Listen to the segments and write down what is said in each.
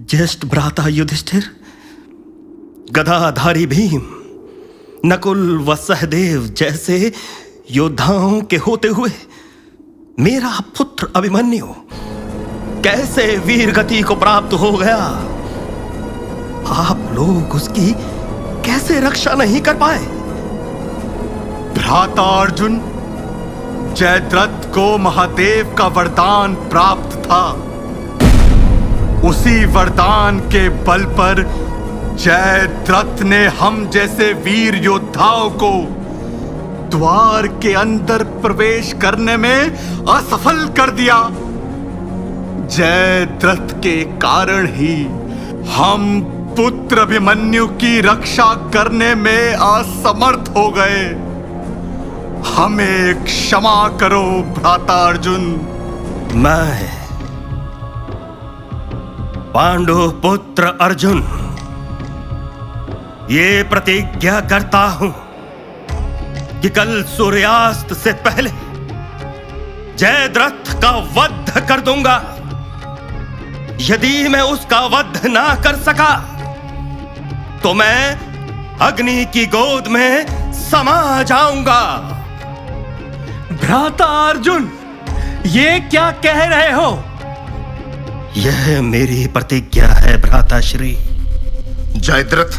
ज्येष्ठ भ्राता युधिष्ठिर, गदाधारी भीम, नकुल व सहदेव जैसे योद्धाओं के होते हुए मेरा पुत्र अभिमन्यु कैसे वीर गति को प्राप्त हो गया? आप लोग उसकी कैसे रक्षा नहीं कर पाए? भ्राता अर्जुन, जयद्रथ को महादेव का वरदान प्राप्त था। उसी वरदान के बल पर जयद्रथ ने हम जैसे वीर योद्धाओं को द्वार के अंदर प्रवेश करने में असफल कर दिया। जयद्रथ के कारण ही हम पुत्र अभिमन्यु की रक्षा करने में असमर्थ हो गए। हमें क्षमा करो भ्राता अर्जुन। मैं पांडु पुत्र अर्जुन ये प्रतिज्ञा करता हूं कि कल सूर्यास्त से पहले जयद्रथ का वध कर दूंगा। यदि मैं उसका वध ना कर सका तो मैं अग्नि की गोद में समा जाऊंगा। भ्राता अर्जुन, ये क्या कह रहे हो? यह मेरी प्रतिज्ञा है भ्राता श्री। जयद्रथ,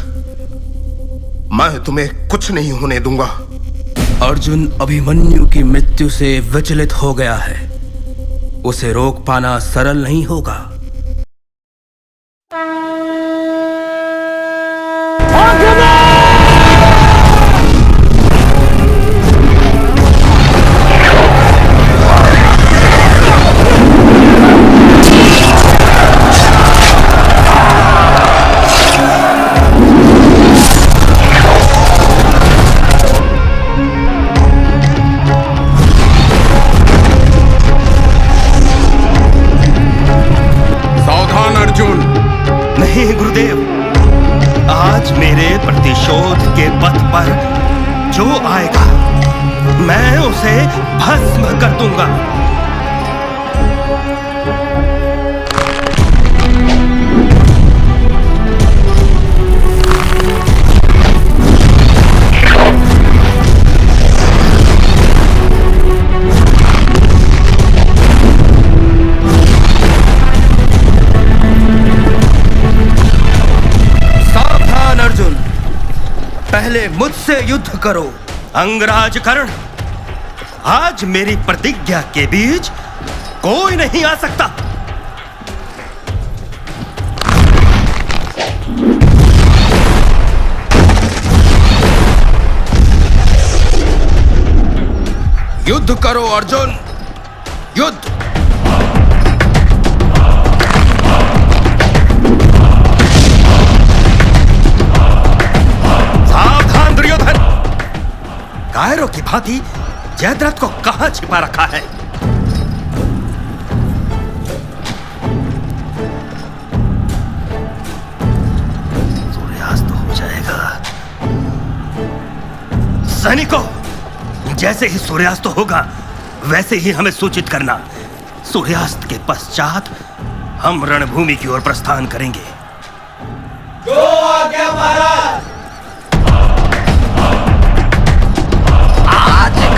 मैं तुम्हें कुछ नहीं होने दूंगा। अर्जुन अभिमन्यु की मृत्यु से विचलित हो गया है। उसे रोक पाना सरल नहीं होगा। नहीं गुरुदेव, आज मेरे प्रतिशोध के पथ पर जो आएगा मैं उसे भस्म कर दूंगा। पहले मुझसे युद्ध करो। अंगराज कर्ण, आज मेरी प्रतिज्ञा के बीच कोई नहीं आ सकता। युद्ध करो अर्जुन, युद्ध। कायरों की भांति जयद्रथ को कहां छिपा रखा है? सूर्यास्त हो जाएगा। सैनिकों, जैसे ही सूर्यास्त होगा वैसे ही हमें सूचित करना। सूर्यास्त के पश्चात हम रणभूमि की ओर प्रस्थान करेंगे। जो आज्ञा महाराज।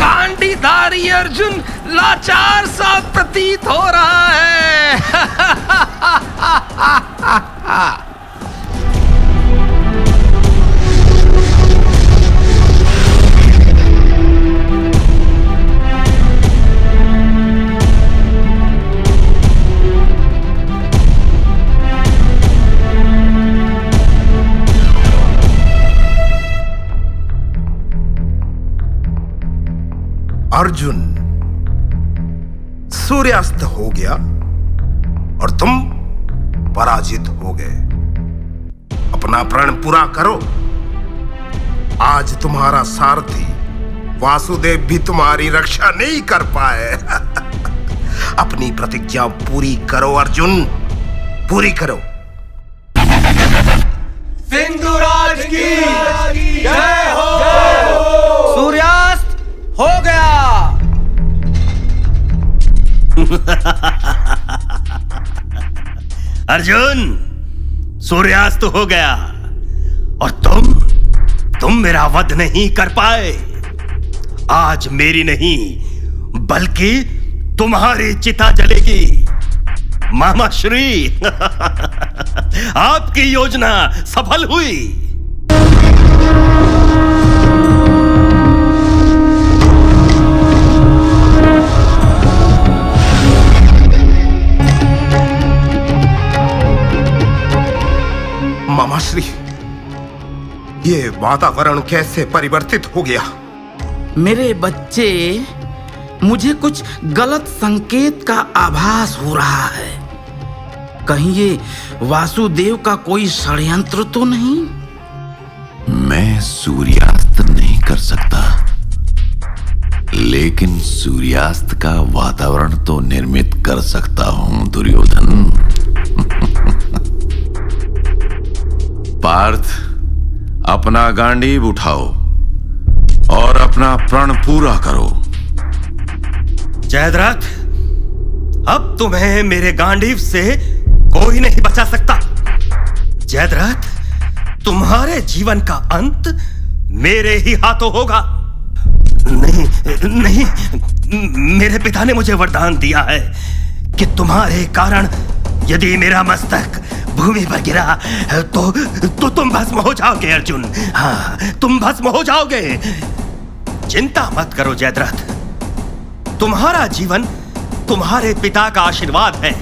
गांडीधारी अर्जुन लाचार सा प्रतीत हो रहा है। अर्जुन, सूर्यास्त हो गया और तुम पराजित हो गए। अपना प्रण पूरा करो। आज तुम्हारा सारथी वासुदेव भी तुम्हारी रक्षा नहीं कर पाए। अपनी प्रतिज्ञा पूरी करो अर्जुन, पूरी करो। सिंधुराज की जय हो। सूर्यास्त हो गया। अर्जुन, सूर्यास्त हो गया और तुम मेरा वध नहीं कर पाए। आज मेरी नहीं बल्कि तुम्हारी चिता जलेगी। मामा श्री आपकी योजना सफल हुई। मामाश्री, ये वातावरण कैसे परिवर्तित हो गया? मेरे बच्चे, मुझे कुछ गलत संकेत का आभास हो रहा है। कहीं ये वासुदेव का कोई षड्यंत्र तो नहीं? मैं सूर्यास्त नहीं कर सकता, लेकिन सूर्यास्त का वातावरण तो निर्मित कर सकता हूं दुर्योधन। पार्थ, अपना गांडीव उठाओ और अपना प्रण पूरा करो। जयद्रथ, अब तुम्हें मेरे गांडीव से कोई नहीं बचा सकता। जयद्रथ, तुम्हारे जीवन का अंत मेरे ही हाथों होगा। नहीं, मेरे पिता ने मुझे वरदान दिया है कि तुम्हारे कारण यदि मेरा मस्तक भूमि पर गिरा तो तुम भस्म हो जाओगे अर्जुन। हाँ, तुम भस्म हो जाओगे। चिंता मत करो जयद्रथ, तुम्हारा जीवन तुम्हारे पिता का आशीर्वाद है।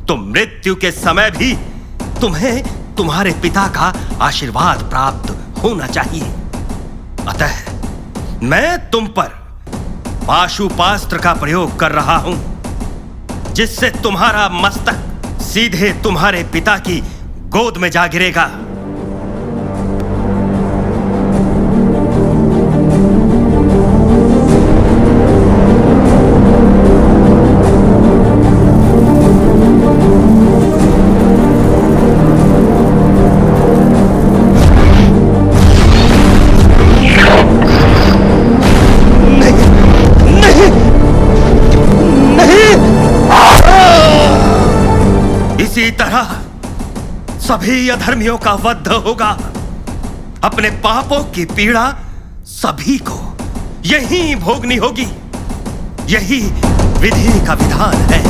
तो मृत्यु के समय भी तुम्हें तुम्हारे पिता का आशीर्वाद प्राप्त होना चाहिए। अतः मैं तुम पर पाशुपास्त्र का प्रयोग कर रहा हूं, जिससे तुम्हारा मस्तक सीधे तुम्हारे पिता की गोद में जा गिरेगा। इसी तरह सभी अधर्मियों का वध होगा। अपने पापों की पीड़ा सभी को यही भोगनी होगी। यही विधि का विधान है।